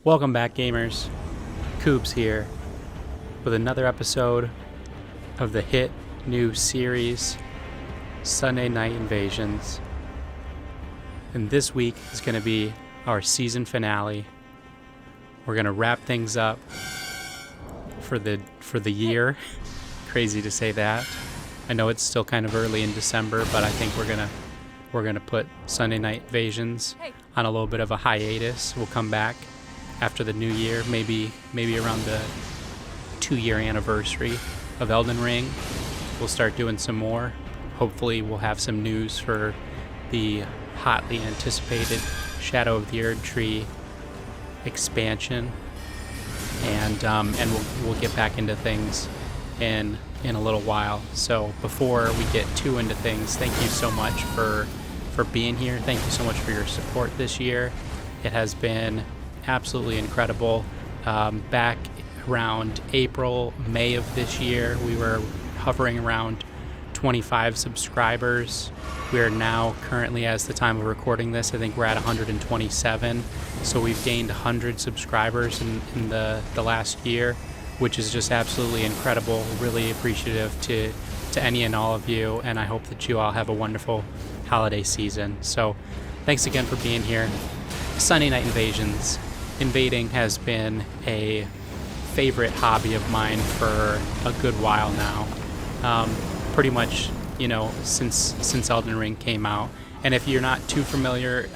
Welcome back, gamers. Coobs here with another episode of the hit new series, Sunday Night Invasions. And this week is going to be our season finale. We're going to wrap things up for the year. Crazy to say that. I know it's still kind of early in December, but I think we're gonna put Sunday Night Invasions on a little bit of a hiatus. We'll come back after the new year, maybe around the 2-year anniversary of Elden Ring. We'll start doing some more. Hopefully we'll have some news for the hotly anticipated Shadow of the Erdtree expansion, and we'll get back into things in a little while. So before we get too into things, thank you so much for being here. Thank you so much for your support this year. It has been absolutely incredible. Back around April, May of this year, we were hovering around 25 subscribers. We are now currently, as the time of recording this, I think we're at 127. So we've gained 100 subscribers in the last year, which is just absolutely incredible. Really appreciative to any and all of you, and I hope that you all have a wonderful holiday season. So thanks again for being here. Sunday Night Invasions. Invading has been a favorite hobby of mine for a good while now. Pretty much, since Elden Ring came out. And if you're not too familiar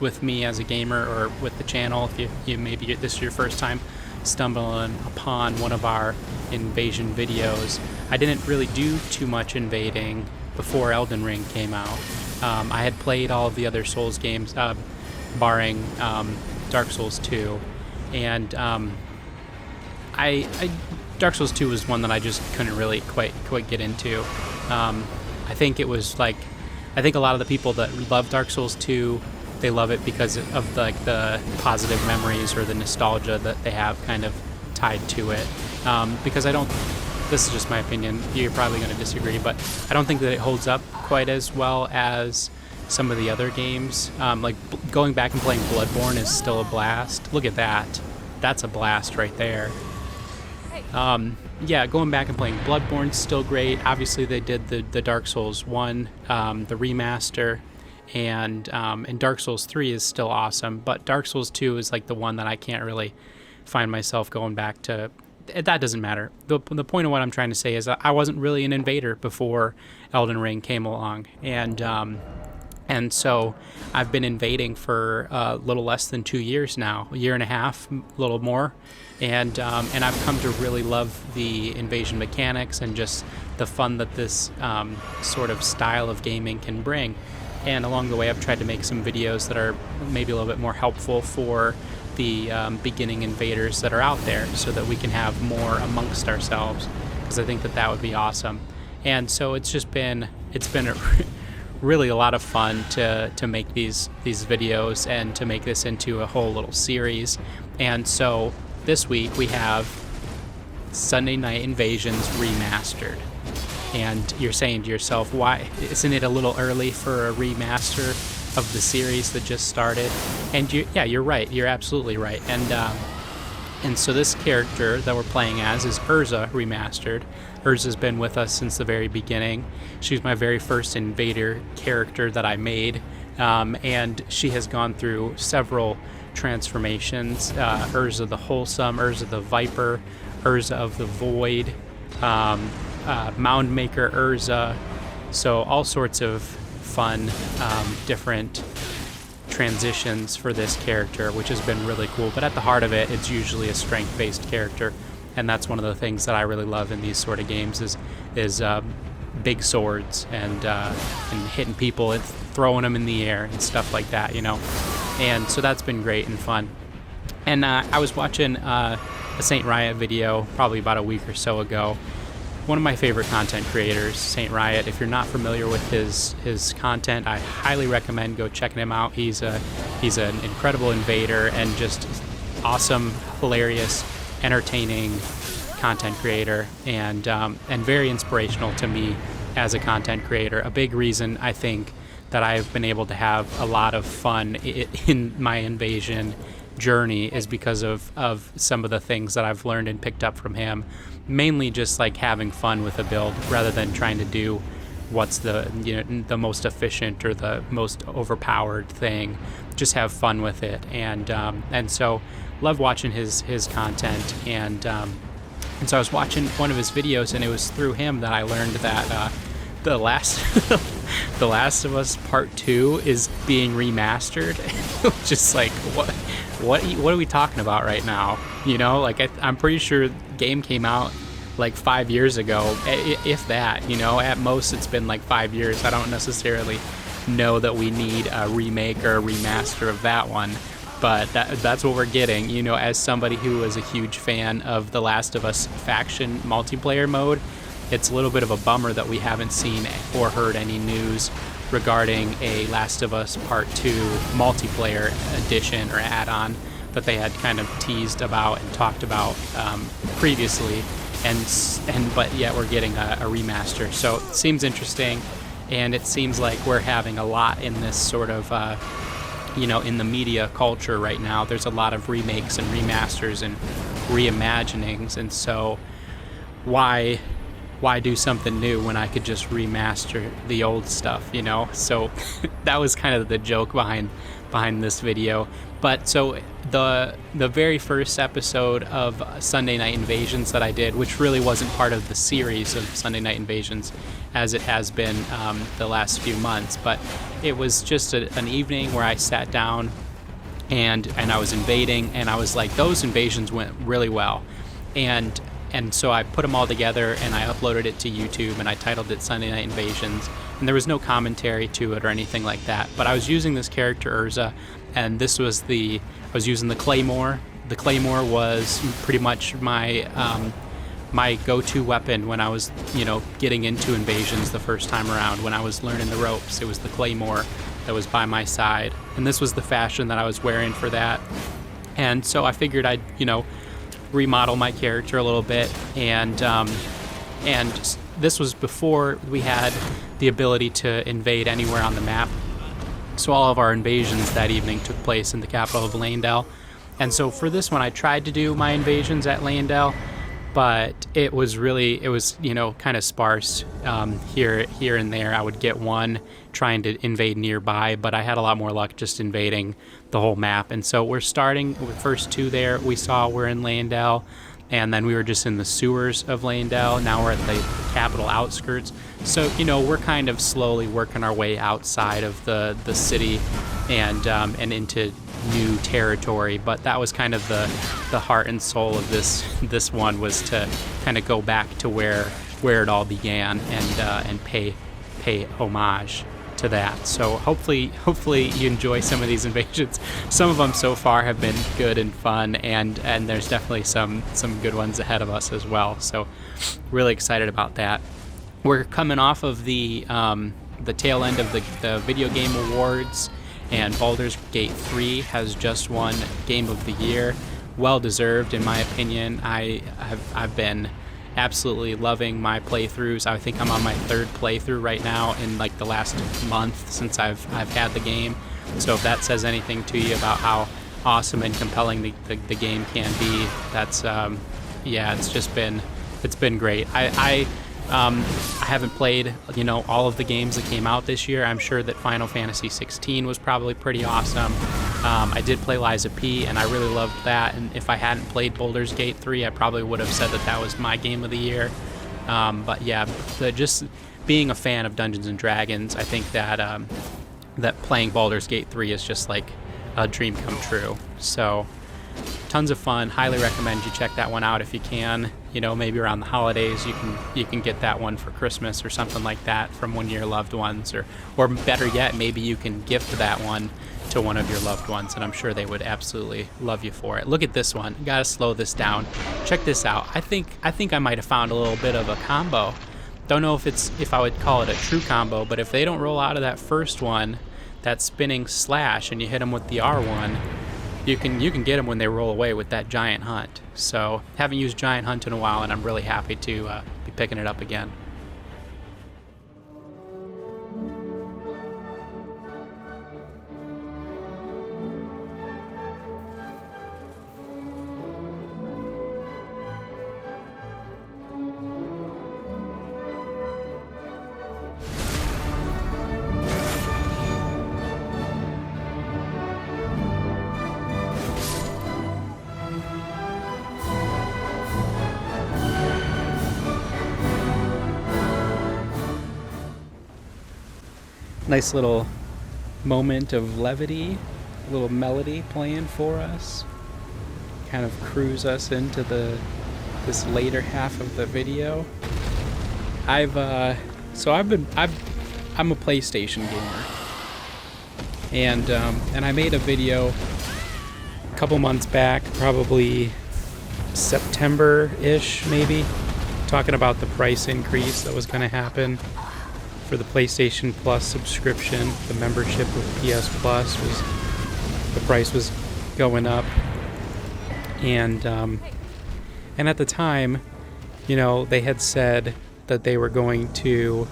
with me as a gamer or with the channel, if you maybe this is your first time stumbling upon one of our invasion videos, I didn't really do too much invading before Elden Ring came out. I had played all of the other Souls games, barring Dark Souls 2, and Dark Souls 2 was one that I just couldn't really quite get into. I think it was like, I think a lot of the people that love Dark Souls 2, they love it because of the positive memories or the nostalgia that they have kind of tied to it. Because this is just my opinion, you're probably going to disagree, but I don't think that it holds up quite as well as some of the other games. Like going back and playing Bloodborne is still a blast. Look at that. That's a blast right there. Yeah, going back and playing Bloodborne's still great. Obviously they did the Dark Souls 1, the remaster, and Dark Souls 3 is still awesome, but Dark Souls 2 is like the one that I can't really find myself going back to. That doesn't matter. The point of what I'm trying to say is I wasn't really an invader before Elden Ring came along, and so I've been invading for a little less than 2 years now, a year and a half, a little more, and I've come to really love the invasion mechanics and just the fun that this sort of style of gaming can bring. And along the way, I've tried to make some videos that are maybe a little bit more helpful for the beginning invaders that are out there, so that we can have more amongst ourselves, because I think that would be awesome. And so it's been really a lot of fun to make these videos and to make this into a whole little series. And so this week we have Sunday Night Invasions Remastered. And you're saying to yourself, why isn't it a little early for a remaster of the series that just started? And you're right. You're absolutely right. And so this character that we're playing as is Urza Remastered. Urza's been with us since the very beginning. She's my very first invader character that I made, and she has gone through several transformations. Urza the Wholesome, Urza the Viper, Urza of the Void, Mound Maker Urza. So all sorts of fun, different transitions for this character, which has been really cool. But at the heart of it, it's usually a strength-based character, and that's one of the things that I really love in these sort of games is big swords and hitting people and throwing them in the air and stuff like that, And so that's been great and fun. And I was watching a Saint Riot video probably about a week or so ago. One of my favorite content creators, Saint Riot. If you're not familiar with his content, I highly recommend go checking him out. He's an incredible invader and just awesome, hilarious, entertaining content creator, and very inspirational to me as a content creator. A big reason I think that I've been able to have a lot of fun in my invasion journey is because of some of the things that I've learned and picked up from him. Mainly just like having fun with a build rather than trying to do what's the the most efficient or the most overpowered thing. Just have fun with it, and so love watching his content, and so I was watching one of his videos, and it was through him that I learned that the last The Last of Us Part 2 is being remastered. Just like what are we talking about right now? Like I'm pretty sure the game came out like 5 years ago, if that. At most it's been like 5 years. I don't necessarily know that we need a remake or a remaster of that one, but that's what we're getting. As somebody who was a huge fan of The Last of Us faction multiplayer mode, it's a little bit of a bummer that we haven't seen or heard any news regarding a Last of Us Part 2 multiplayer edition or add-on that they had kind of teased about and talked about previously, but yet we're getting a remaster. So it seems interesting, and it seems like we're having a lot in this sort of in the media culture right now. There's a lot of remakes and remasters and reimaginings, and so why do something new when I could just remaster the old stuff, So that was kind of the joke behind this video. But so the very first episode of Sunday Night Invasions that I did, which really wasn't part of the series of Sunday Night Invasions as it has been the last few months, but it was just an evening where I sat down and I was invading, and I was like, those invasions went really well. And so I put them all together, and I uploaded it to YouTube, and I titled it Sunday Night Invasions. And there was no commentary to it or anything like that. But I was using this character, Urza, and I was using the Claymore. The Claymore was pretty much my go-to weapon when I was, getting into invasions the first time around. When I was learning the ropes, it was the Claymore that was by my side. And this was the fashion that I was wearing for that. And so I figured I'd, remodel my character a little bit, and this was before we had the ability to invade anywhere on the map. So all of our invasions that evening took place in the capital of Leyndell, and so for this one I tried to do my invasions at Leyndell, but it was kind of sparse. Here and there I would get one trying to invade nearby, but I had a lot more luck just invading the whole map. And so we're starting with the first two there we saw were in Leyndell, and then we were just in the sewers of Leyndell. Now we're at the capital outskirts. So we're kind of slowly working our way outside of the city and into new territory. But that was kind of the heart and soul of this one, was to kind of go back to where it all began and pay homage to that. So hopefully you enjoy some of these invasions. Some of them so far have been good and fun, and there's definitely some good ones ahead of us as well. So really excited about that. We're coming off of the tail end of the video game awards, and Baldur's Gate 3 has just won Game of the Year. Well deserved, in my opinion. I've been absolutely loving my playthroughs. I think I'm on my third playthrough right now in like the last month since I've had the game. So if that says anything to you about how awesome and compelling the game can be, that's it's been great. I haven't played all of the games that came out this year. I'm sure that Final Fantasy 16 was probably pretty awesome. I did play Lies of P, and I really loved that. And if I hadn't played Baldur's Gate 3, I probably would have said that was my game of the year. But yeah, just being a fan of Dungeons and Dragons, I think that playing Baldur's Gate 3 is just like a dream come true. So tons of fun. Highly recommend you check that one out if you can. Maybe around the holidays you can get that one for Christmas or something like that from one of your loved ones, or better yet, maybe you can gift that one to one of your loved ones, and I'm sure they would absolutely love you for it. Look at this one. Gotta slow this down. Check this out. I think I might have found a little bit of a combo. Don't know if I would call it a true combo, but if they don't roll out of that first one, that spinning slash, and you hit them with the R1, you can get them when they roll away with that Giant Hunt. So haven't used Giant Hunt in a while, and I'm really happy to be picking it up again. Nice little moment of levity, a little melody playing for us. Kind of cruise us into this later half of the video. I'm a PlayStation gamer, and I made a video a couple months back, probably September-ish maybe, talking about the price increase that was going to happen for the PlayStation Plus subscription. The membership with PS Plus the price was going up, and at the time, they had said that they were going to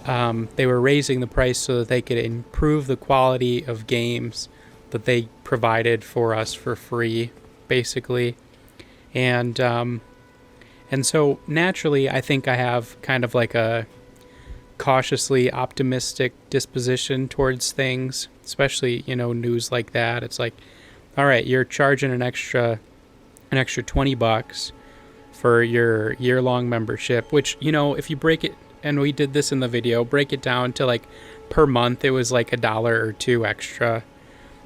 they were raising the price so that they could improve the quality of games that they provided for us for free, basically. And so naturally, I think I have kind of like a cautiously optimistic disposition towards things, especially, news like that. It's like, all right, you're charging an extra $20 for your year-long membership, which, if you break it, and we did this in the video, break it down to like per month, it was like $1 or $2 extra,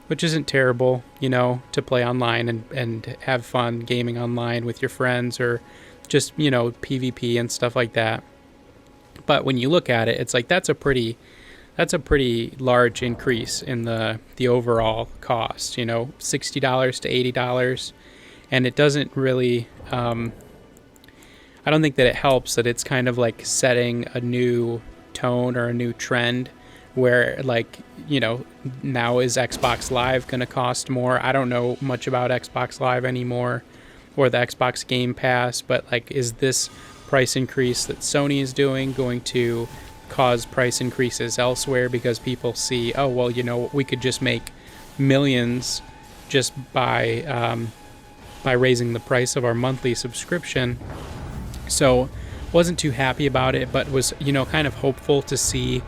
which isn't terrible, to play online and have fun gaming online with your friends, or just, PvP and stuff like that. But when you look at it, it's like that's a pretty large increase in the overall cost, $60 to $80, and it doesn't really I don't think that it helps that it's kind of like setting a new tone or a new trend where, like, now is Xbox Live going to cost more? I don't know much about Xbox Live anymore, or the Xbox Game Pass, but like, is this price increase that Sony is doing going to cause price increases elsewhere because people see, oh, well, we could just make millions just by raising the price of our monthly subscription. So wasn't too happy about it, but was, kind of hopeful to see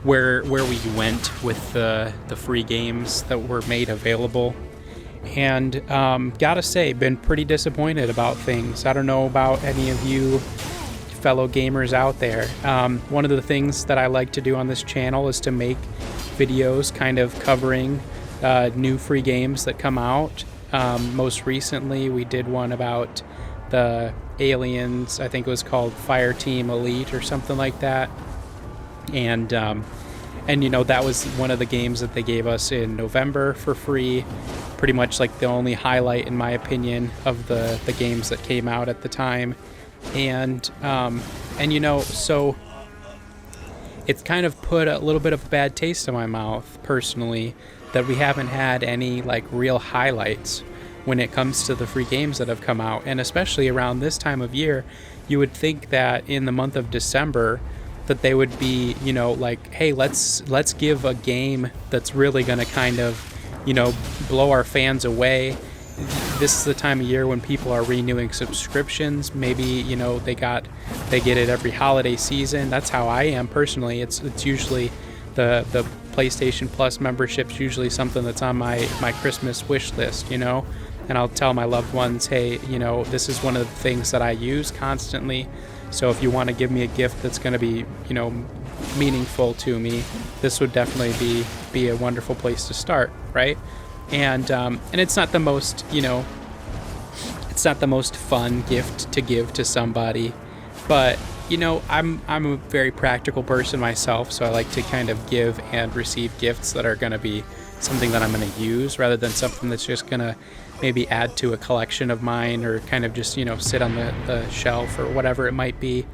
where we went with the free games that were made available. And gotta say, been pretty disappointed about things. I don't know about any of you fellow gamers out there. One of the things that I like to do on this channel is to make videos kind of covering new free games that come out. Most recently, we did one about the Aliens, I think it was called Fireteam Elite or something like that. And that was one of the games that they gave us in November for free. Pretty much like the only highlight, in my opinion, of the games that came out at the time. And so it's kind of put a little bit of a bad taste in my mouth, personally, that we haven't had any like real highlights when it comes to the free games that have come out. And especially around this time of year, you would think that in the month of December that they would be, like, hey, let's give a game that's really going to kind of, blow our fans away. This is the time of year when people are renewing subscriptions. Maybe, they get it every holiday season. That's how I am personally. It's usually the PlayStation Plus membership's usually something that's on my Christmas wish list, and I'll tell my loved ones, hey, this is one of the things that I use constantly. So if you want to give me a gift that's going to be, meaningful to me, this would definitely be a wonderful place to start, right? And it's not the most, it's not the most fun gift to give to somebody, but I'm a very practical person myself, so I like to kind of give and receive gifts that are going to be something that I'm going to use, rather than something that's just going to maybe add to a collection of mine, or kind of just sit on the shelf or whatever it might be.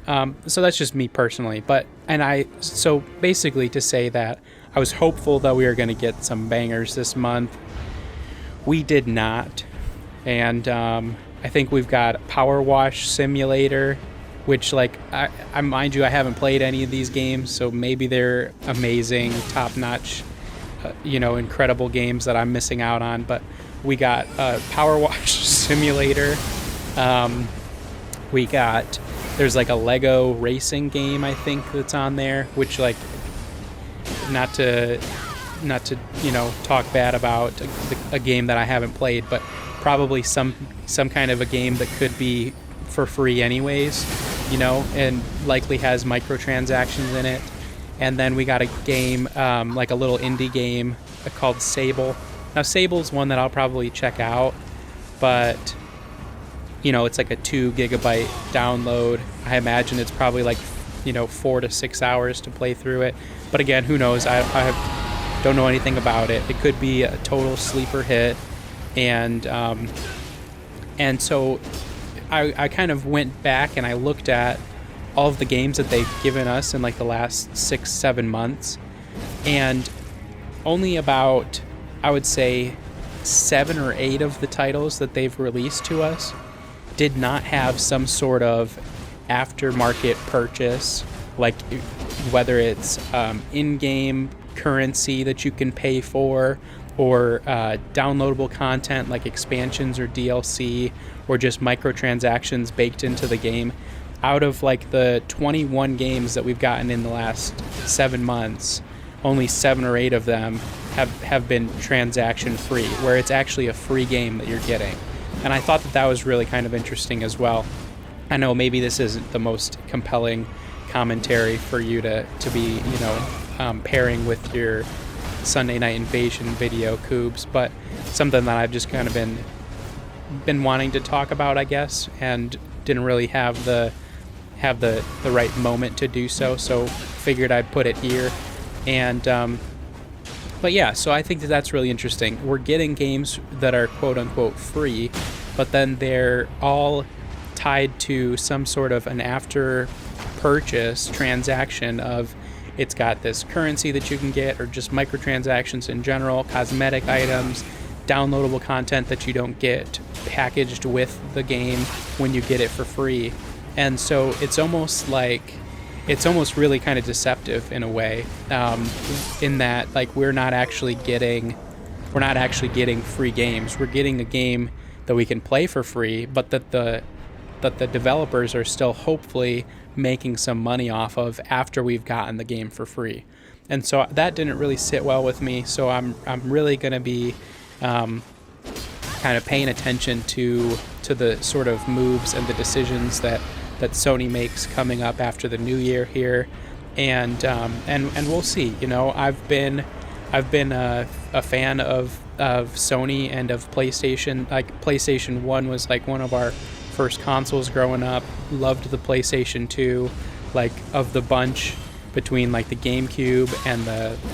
So that's just me personally. So basically, to say that I was hopeful that we were going to get some bangers this month. We did not. And I think we've got Power Wash Simulator, which, like, I mind you, I haven't played any of these games, so maybe they're amazing, top-notch, incredible games that I'm missing out on. But we got Power Wash Simulator. There's like a Lego racing game, I think, that's on there, which, like, not to talk bad about a game that I haven't played, but probably some kind of a game that could be for free anyways, and likely has microtransactions in it. And then we got a game, like a little indie game called Sable. Now, Sable's one that I'll probably check out, but, it's like a 2 gigabyte download. I imagine it's probably like, 4 to 6 hours to play through it. But again, who knows? I don't know anything about it. It could be a total sleeper hit. And so I kind of went back and I looked at all of the games that they've given us in like the last 6-7 months, and only about, I would say, 7 or 8 of the titles that they've released to us did not have some sort of aftermarket purchase, like whether it's in-game currency that you can pay for, or downloadable content like expansions or DLC, or just microtransactions baked into the game. Out of like the 21 games that we've gotten in the last 7 months, only 7 or 8 of them have been transaction free, where it's actually a free game that you're getting. And I thought that was really kind of interesting as well. I know maybe this isn't the most compelling commentary for you to be, pairing with your Sunday Night Invasion video, Coobs, but something that I've just kind of been wanting to talk about, I guess, and didn't really have the right moment to do so figured I'd put it here. And but yeah, so I think that's really interesting. We're getting games that are quote unquote free, but then they're all tied to some sort of an after purchase transaction of, it's got this currency that you can get, or just microtransactions in general, cosmetic items, downloadable content that you don't get packaged with the game when you get it for free. And so it's almost really kind of deceptive in a way, in that like we're not actually getting free games. We're getting a game that we can play for free, but that the developers are still hopefully making some money off of after we've gotten the game for free. And so that didn't really sit well with me. So I'm really going to be kind of paying attention to the sort of moves and the decisions that Sony makes coming up after the new year here, and we'll see. I've been a fan of Sony and of PlayStation. Like PlayStation 1 was like one of our first consoles growing up. Loved the PlayStation 2, like of the bunch between like the GameCube and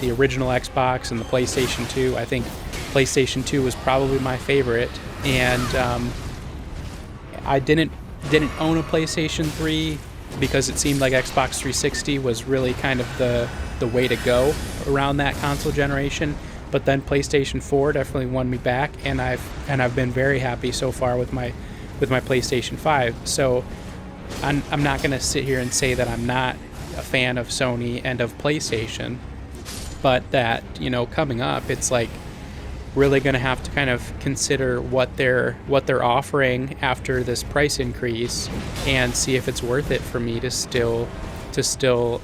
the original Xbox and the PlayStation 2. I think PlayStation 2 was probably my favorite, and I didn't own a PlayStation 3 because it seemed like Xbox 360 was really kind of the way to go around that console generation. But then PlayStation 4 definitely won me back, and I've been very happy so far with my PlayStation 5. So I'm not going to sit here and say that I'm not a fan of Sony and of PlayStation, but that, coming up, it's like really going to have to kind of consider what they're offering after this price increase, and see if it's worth it for me to still support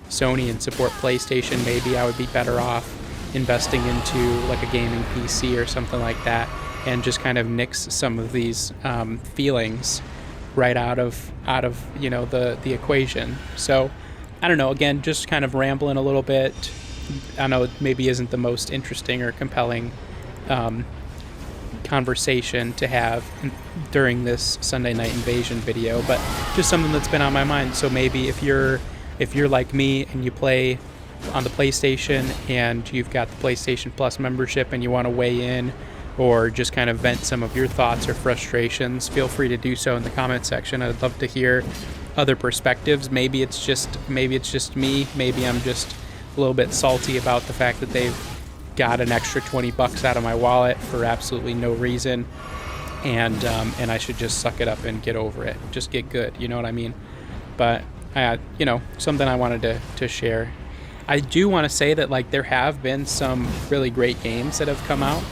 Sony and support PlayStation. Maybe I would be better off investing into like a gaming PC or something like that, and just kind of nix some of these feelings right out of the equation. So I don't know, again, just kind of rambling a little bit. I know it maybe isn't the most interesting or compelling conversation to have during this Sunday Night Invasion video, but just something that's been on my mind. So maybe if you're like me and you play on the PlayStation and you've got the PlayStation Plus membership and you want to weigh in or just kind of vent some of your thoughts or frustrations, feel free to do so in the comment section. I'd love to hear other perspectives. Maybe it's just me. Maybe I'm just a little bit salty about the fact that they've got an extra $20 out of my wallet for absolutely no reason, and I should just suck it up and get over it. Just get good, you know what I mean? But something I wanted to share. I do want to say that like there have been some really great games that have come out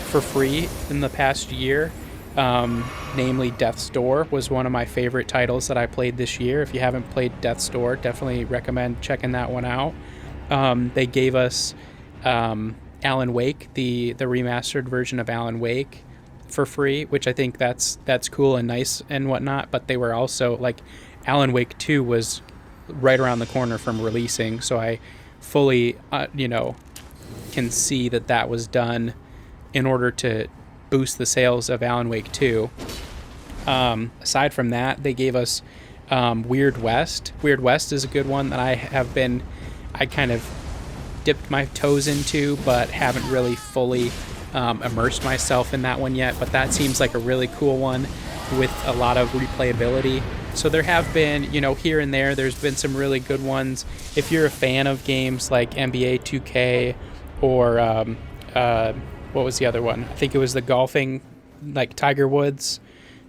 for free in the past year. Namely, Death's Door was one of my favorite titles that I played this year. If you haven't played Death's Door, definitely recommend checking that one out. They gave us Alan Wake, the remastered version of Alan Wake, for free, which I think that's cool and nice and whatnot. But they were also like, Alan Wake 2 was right around the corner from releasing, so I fully, can see that was done in order to boost the sales of Alan Wake 2. Aside from that, they gave us Weird West. Weird West is a good one that I kind of dipped my toes into, but haven't really fully immersed myself in that one yet. But that seems like a really cool one with a lot of replayability. So there have been, here and there's been some really good ones. If you're a fan of games like NBA 2K or what was the other one? I think it was the golfing, like Tiger Woods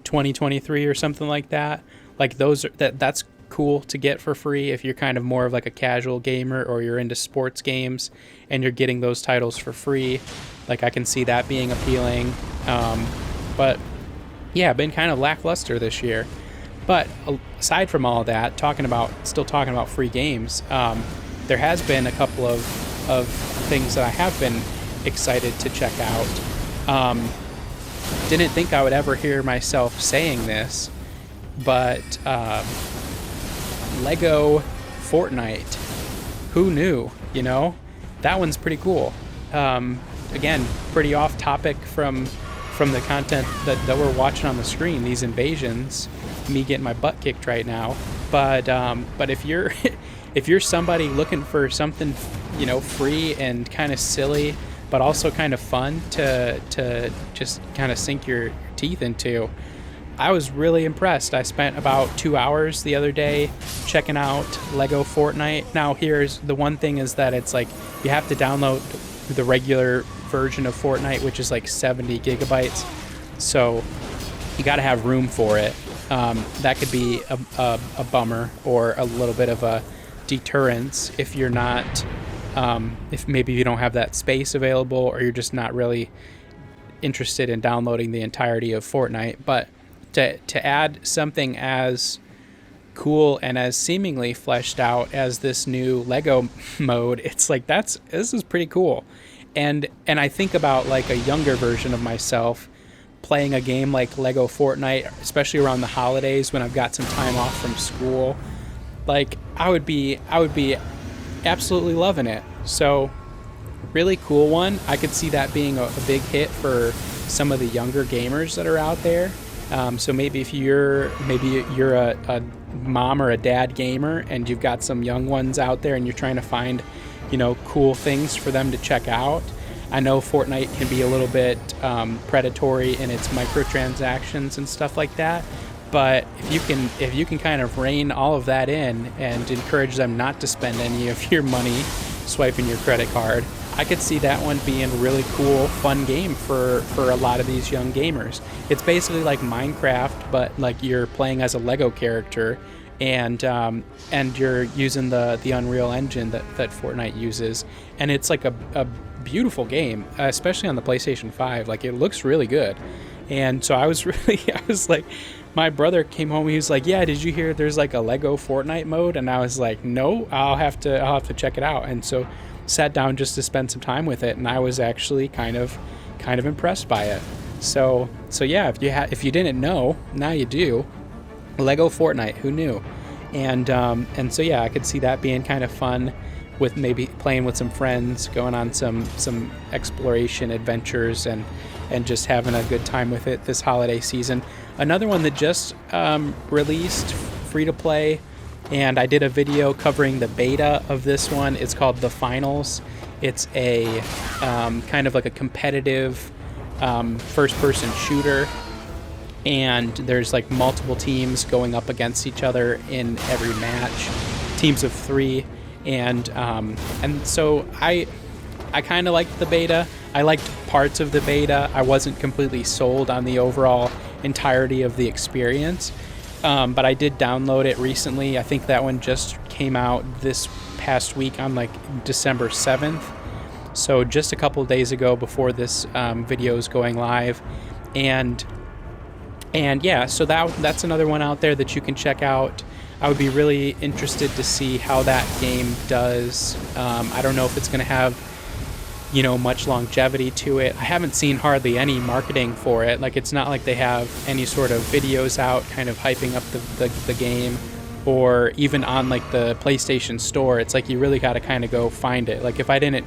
2023 or something like that. Like that's cool to get for free if you're kind of more of like a casual gamer or you're into sports games and you're getting those titles for free. Like I can see that being appealing. But yeah, been kind of lackluster this year. But aside from all of that, still talking about free games, there has been a couple of things that I have been excited to check out. Didn't think I would ever hear myself saying this, but Lego Fortnite, who knew? That one's pretty cool. Again, pretty off topic from the content that we're watching on the screen, these invasions, me getting my butt kicked right now. But if you're if you're somebody looking for something free and kind of silly but also kind of fun to just kind of sink your teeth into, I was really impressed. I spent about 2 hours the other day checking out Lego Fortnite. Now here's the one thing, is that it's like you have to download the regular version of Fortnite, which is like 70 gigabytes. So you got to have room for it. That could be a bummer or a little bit of a deterrence if you're not, if maybe you don't have that space available or you're just not really interested in downloading the entirety of Fortnite. But to add something as cool and as seemingly fleshed out as this new Lego mode, it's like this is pretty cool. And I think about like a younger version of myself playing a game like Lego Fortnite, especially around the holidays when I've got some time off from school. Like I would be absolutely loving it. So really cool one. I could see that being a big hit for some of the younger gamers that are out there. So maybe if you're a mom or a dad gamer and you've got some young ones out there and you're trying to find cool things for them to check out. I know Fortnite can be a little bit predatory in its microtransactions and stuff like that, but if you can kind of rein all of that in and encourage them not to spend any of your money swiping your credit card, I could see that one being a really cool, fun game for a lot of these young gamers. It's basically like Minecraft, but like you're playing as a Lego character, and you're using the Unreal Engine that Fortnite uses, and it's like a beautiful game, especially on the PlayStation 5. Like it looks really good. And so I was like, my brother came home, he was like, yeah, did you hear there's like a Lego Fortnite mode? And I was like, no, I'll have to check it out. And so sat down just to spend some time with it, and I was actually kind of impressed by it. So yeah, if you didn't know, now you do. Lego Fortnite, who knew? And so yeah, I could see that being kind of fun, with maybe playing with some friends, going on some exploration adventures, and just having a good time with it this holiday season. Another one that just released free to play, and I did a video covering the beta of this one. It's called The Finals. It's a kind of like a competitive first-person shooter, and there's like multiple teams going up against each other in every match, teams of 3. And so I kind of liked the beta. I liked parts of the beta. I wasn't completely sold on the overall entirety of the experience, but I did download it recently. I think that one just came out this past week on like December 7th. So just a couple of days ago before this video is going live. And yeah, so that's another one out there that you can check out. I would be really interested to see how that game does. I don't know if it's going to have, much longevity to it. I haven't seen hardly any marketing for it. Like, it's not like they have any sort of videos out kind of hyping up the game. or even on like the PlayStation Store, it's like you really got to kind of go find it. Like if I didn't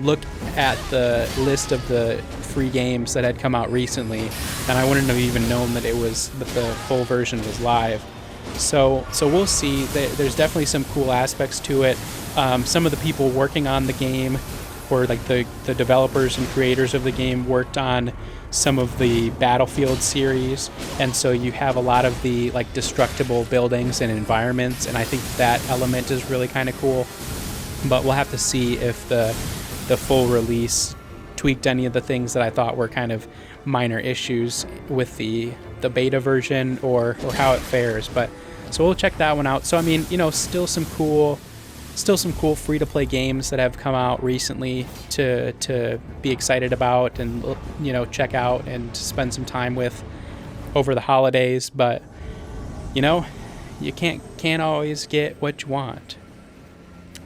look at the list of the free games that had come out recently, then I wouldn't have even known that the full version was live. So we'll see. There's definitely some cool aspects to it. Some of the people working on the game, or like the developers and creators of the game, worked on some of the Battlefield series, and so you have a lot of the like destructible buildings and environments, and I think that element is really kind of cool. But we'll have to see if the full release tweaked any of the things that I thought were kind of minor issues with the beta version, or how it fares. But so we'll check that one out. So I mean, still some cool free-to-play games that have come out recently to be excited about and check out and spend some time with over the holidays. But you can't always get what you want.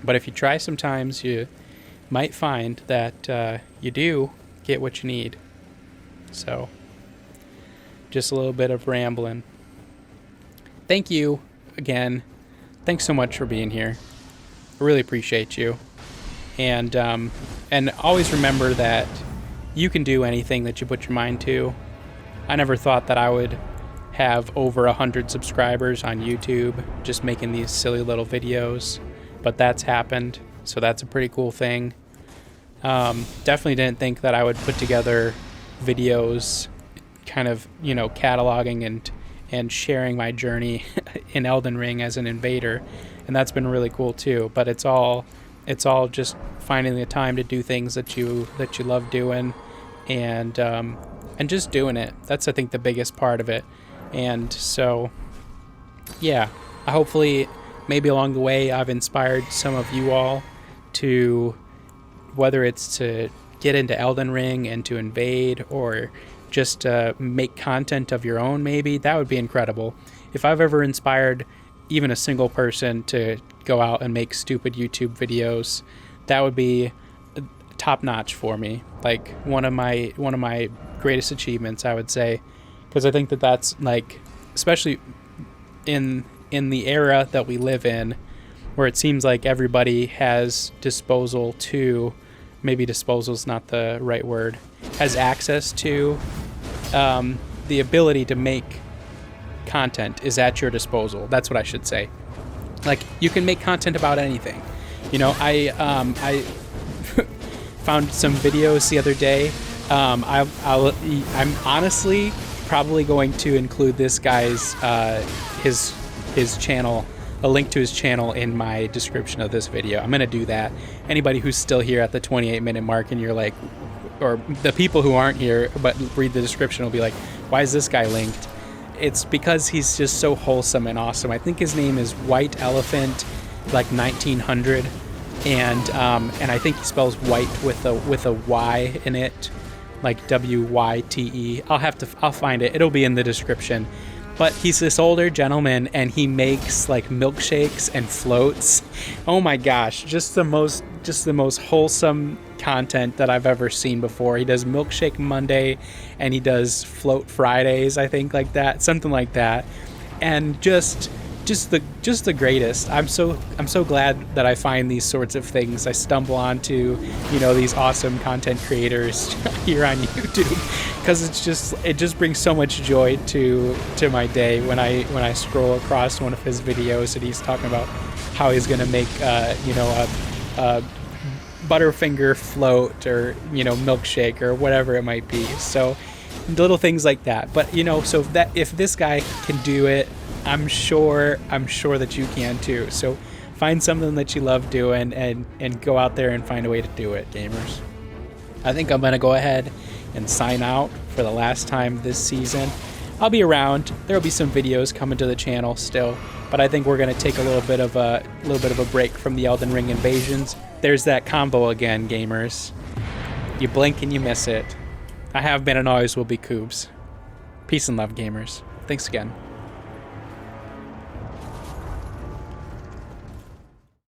But if you try, sometimes you might find that you do get what you need. So just a little bit of rambling. Thank you again. Thanks so much for being here. I really appreciate you. And always remember that you can do anything that you put your mind to. I never thought that I would have over 100 subscribers on YouTube just making these silly little videos, but that's happened, so that's a pretty cool thing. Definitely didn't think that I would put together videos kind of, cataloging and sharing my journey in Elden Ring as an invader, and that's been really cool too. But it's all just finding the time to do things that you love doing, and just doing it. That's, I think, the biggest part of it. And so yeah, hopefully maybe along the way I've inspired some of you all to, whether it's to get into Elden Ring and to invade, or just make content of your own. Maybe that would be incredible. If I've ever inspired even a single person to go out and make stupid YouTube videos, that would be top notch for me. Like one of my greatest achievements, I would say, because I think that that's like, especially in the era that we live in, where it seems like everybody has disposal to, maybe disposal's not the right word, has access to the ability to make content is at your disposal. That's what I should say. Like, you can make content about anything. I found some videos the other day. I'm honestly probably going to include this guy's his channel, a link to his channel, in my description of this video. I'm gonna do that. Anybody who's still here at the 28-minute mark and you're like, or the people who aren't here but read the description will be like, why is this guy linked? It's because he's just so wholesome and awesome. I think his name is White Elephant, like 1900, and I think he spells white with a Y in it, like WYTE. I'll find it. It'll be in the description. But he's this older gentleman, and he makes like milkshakes and floats. Oh my gosh, just the most wholesome content that I've ever seen before. He does Milkshake Monday, and he does Float Fridays, I think, like that, something like that. And just the greatest. I'm so glad that I find these sorts of things. I stumble onto, these awesome content creators here on YouTube, because it just brings so much joy to my day when I scroll across one of his videos and he's talking about how he's gonna make a Butterfinger float, or milkshake, or whatever it might be. So little things like that. But so if this guy can do it, I'm sure that you can too. So find something that you love doing and go out there and find a way to do it, gamers. I think I'm gonna go ahead and sign out for the last time this season. I'll be around. There'll be some videos coming to the channel still, but I think we're gonna take a little bit of a break from the Elden Ring invasions. There's that combo again, gamers. You blink and you miss it. I have been and always will be Coobs. Peace and love, gamers. Thanks again.